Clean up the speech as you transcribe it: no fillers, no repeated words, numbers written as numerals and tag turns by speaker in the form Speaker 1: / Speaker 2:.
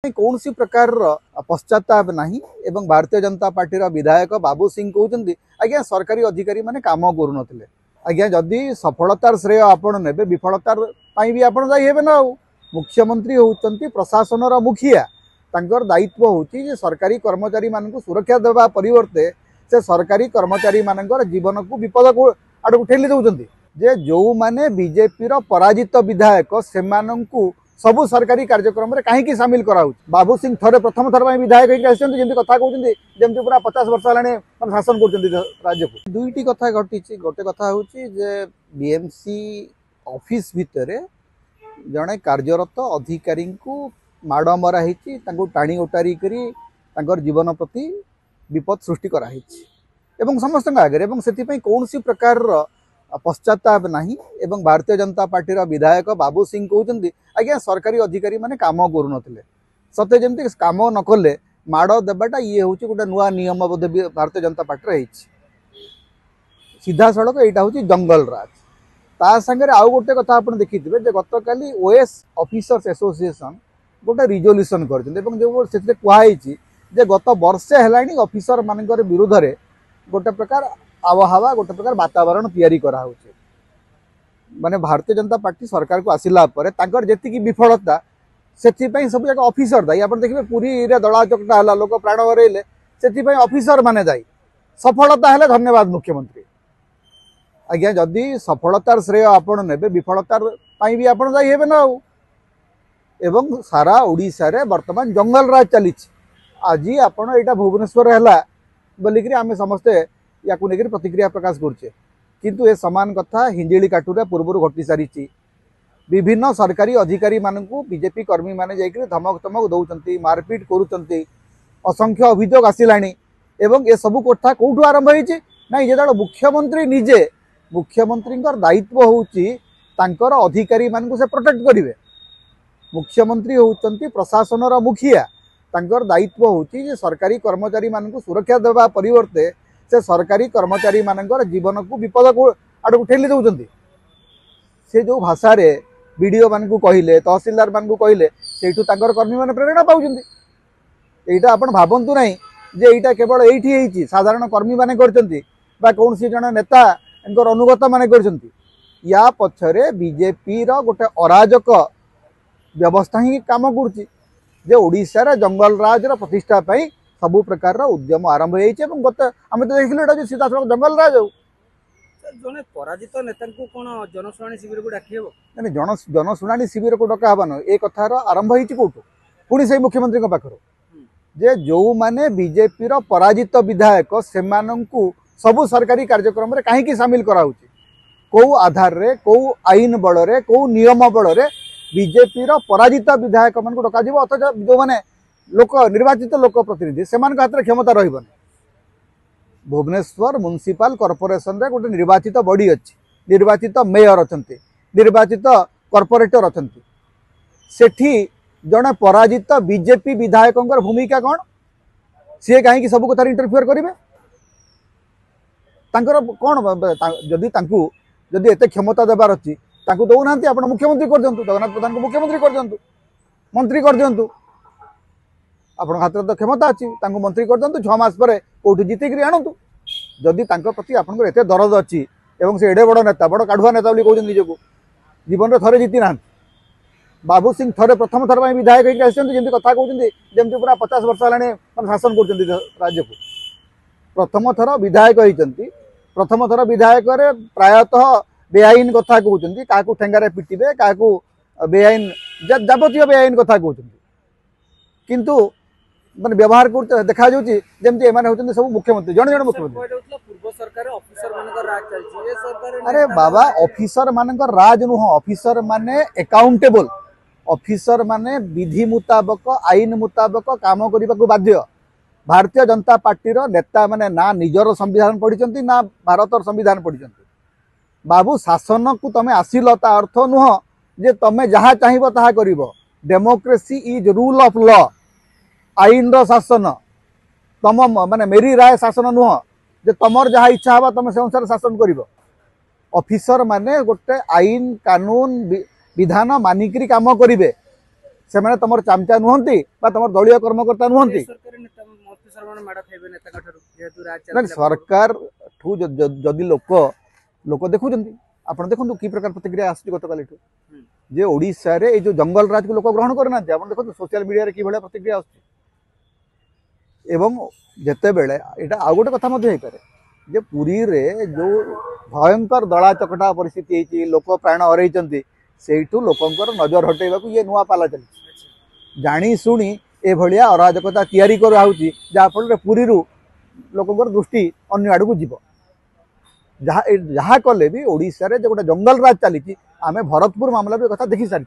Speaker 1: कौन सी प्रकार पश्चाताप नहीं एवं भारतीय जनता पार्टी विधायक बाबू सिंह कहते आज्ञा सरकारी अधिकारी माने काम करूँ आज्ञा जदि सफलतार श्रेय आपण ने विफलतार भी आपण दायी हेबे ना। मुख्यमंत्री होउचंती प्रशासन मुखिया तांकर दायित्व होची सरकारी कर्मचारी मानक सुरक्षा देवा परिवर्ते से सरकारी कर्मचारी मानकर जीवन को विपद को आड़ ठेली दौरान जे जो माने बीजेपी पराजित विधायक से सबु सरकारी कार्यक्रम में कहीं सामिल कराऊ। बाबू सिंह थरे प्रथम थर विधायक जमी कथा कहते जमी पूरा 50 वर्ष है शासन कर राज्य को। दुईटी कथा घटी गोटे कथा हूँ बीएमसी ऑफिस भितर जड़े कार्यरत अधिकारी को माड़ मराही टाणी उटारी कर जीवन प्रति विपद सृष्टि कराई समस्त आगे से कौन सी प्रकार पश्चाताप नहीं एवं भारतीय जनता पार्टी विधायक बाबू सिंह कहते आज्ञा सरकारी अधिकारी माने काम करूँ सत्य जमी काम न कले माड़ देवाटा ये हूँ गोटे नुआ नियम बोधे भारतीय जनता पार्टी सीधा सड़क यहाँ हूँ जंगल राज ता सागर आउ गोटे कथा आप देखिए गत काली ओएस ऑफिसर्स एसोसिएशन गोटे रिजोल्यूशन कर कहुई गत वर्षे है ऑफिसर मान विरोध में गोटे प्रकार आबहावा गोटे प्रकार वातावरण तैयारी करा माने भारतीय जनता पार्टी सरकार को आसिला पर जी विफलता से सब जाक ऑफिसर दायी। आप देखिए पुरी रे दला चकटा है लोक प्राण हरइले से ऑफिसर माने दायी। सफलता है धन्यवाद मुख्यमंत्री आज्ञा जदि सफलतार श्रेय आपण ने विफलतार भी आपण दायी हेबे ना। एवं सारा ओडिशा रे वर्तमान जंगल राज चली आज आपण यहाँ भुवनेश्वर है बोलिक आम समस्ते या लेकर प्रतिक्रिया प्रकाश करुचे किंतु ए समान कथा हिंजिली काटुरा पूर्व घटी सारी विभिन्न सरकारी अधिकारी मानू बीजेपी कर्मी माने जाकर धमक धमक दौरान मारपीट करुँच असंख्य अभियोग आसिलानी एवं ए सबू कथा कौटू आरंभ होना जो मुख्यमंत्री निजे मुख्यमंत्री दायित्व होकर अधिकारी मानू से प्रोटेक्ट करेंगे। मुख्यमंत्री होउचंती प्रशासन मुखिया तांकर दायित्व होची सरकारी कर्मचारी मानक सुरक्षा देवा परिवर्ते से सरकारी कर्मचारी मानकर जीवन को विपद को आड़ ठेली दौरान से जो भाषा रे बीडीओ मान को कहले तहसीलदार मान को कहले सेठू तांकर कर्मी माने प्रेरणा पाउचंती। एटा आपण भाबंतु नहीं जे एटा केवल एठी हेची साधारण कर्मी माने करचंती बा कौन सी जन नेता एंकर अनुगत माने करचंती। या पछरे बीजेपी रो गोटे अराजक व्यवस्था ही काम करुच्ची जे ओडिशा जंगल राज प्रतिष्ठा पाई सबु प्रकार उद्यम आरंभ होता आम तो देखिए सीधा सड़क जंगल राज
Speaker 2: जने पराजित नेता को कौन जनशुणाणी शिविर को डाकी
Speaker 1: नहीं जनशुणाणी शिविर को डका हबन ए कथार आरंभ होटू पुणी से मुख्यमंत्री पाखर जे जो माने बीजेपी पराजित विधायक से सबु सरकारी कार्यक्रम में कहीं सामिल कराऊ कौ आधार रे कौ आईन बल रे कौ नियम बल रे बीजेपी पराजित विधायक मान को डक अथच जो मैंने लोक निर्वाचित लोक प्रतिनिधि से हाथ में क्षमता रही भुवनेश्वर म्युनिसिपल कॉर्पोरेशन रे गोटे निर्वाचित बॉडी अच्छी निर्वाचित मेयर अच्छा निर्वाचित कॉर्पोरेटर अच्छा सेठी जड़े पराजित बीजेपी विधायक भूमिका कौन सी कहीं सब कथार इंटरफियर करेंगे कौन जदि एत क्षमता देवार अच्छी दौना आप मुख्यमंत्री कर दिंतु जगन्नाथ प्रधान को मुख्यमंत्री कर दिंतु मंत्री कर दिंतु आप हाथ तो क्षमता अच्छी मंत्री कर दिंतु 6 मास पर कौटू जीतिक आणतु जदि प्रति आपंकर एत दरद अच्छी से एडे बड़ नेता बड़ काढ़ुआ नेता कहते निजक जीवन में थरे जीति ना। बाबू सिंह थरे प्रथम थर विधायक जमी कथा कहते जमी पूरा 50 वर्ष है शासन कर राज्य को। प्रथम थर विधायक होती प्रथम थर विधायक प्रायतः बेआईन कथा कहते क्या ठेंगारे पिटिबे क्या बेआईन जाबतीय बेआईन कथा कहते किंतु माने व्यवहार करते देखा जमी होती सब मुख्यमंत्री जड़े जड़े मुख्यमंत्री
Speaker 2: पूर्व सरकार ऑफिसर मानकर राज चलची ए सरकार
Speaker 1: अरे बाबा ऑफिसर मानकर राज नुह ऑफिसर माने अकाउंटेबल ऑफिसर माने विधि मुताबक आईन मुताबक काम करने को बाध्य। भारतीय जनता पार्टी नेता माने ना निजर संविधान पढ़ी ना भारतर संविधान पढ़ी बाबू शासन को तमें आसिल ता अर्थ नुह जे तमें जहाँ चाहिए ताहा करिवो। Democracy is rule of law आईन रो शासन तम माने मेरी राय शासन नुह जे तमर जहाँ इच्छा हवा तमें से अनुसार शासन करिवो। ऑफिसर माने गोटे आईन कानून विधान मानिकी काम करेंगे से तुम चामचा नुहति तुम दलीय कर्मकर्ता नुहति
Speaker 2: सरकारी नेता मंत्री सरमान माड़ खाइबे नेता ठारू जेहेतु राज
Speaker 1: ना
Speaker 2: चलतिला
Speaker 1: सरकार ठू जदि लोक लोक देखुं आप देखो कि प्रकार प्रतिक्रिया आस गतकाली जे ओडिशा रे ए जो जंगल राज को लोक ग्रहण करना आप देखो सोशल मीडिया रे कि भाया प्रतिक्रिया आसुची एवं जेते बेले एटा आउ गोटे कथा मध्य होइपारे जे पुरी रे जो भयंकर दला चकटा परिस्थिति होइची लोक प्राण हरैचंती सेठू लोकंकर नजर हटेबाकू ये नुआ पाला चली जानी शुणी ए भलिया अराजकता तैयारी कराउची जहाँ फल पुरी लोकंकर दृष्टि अन्य आड़ को जीव जहाँ कले भी ओडिशा रे जो गोटे जंगल राज चली आमे भरतपुर मामला भी कथा देखी सारी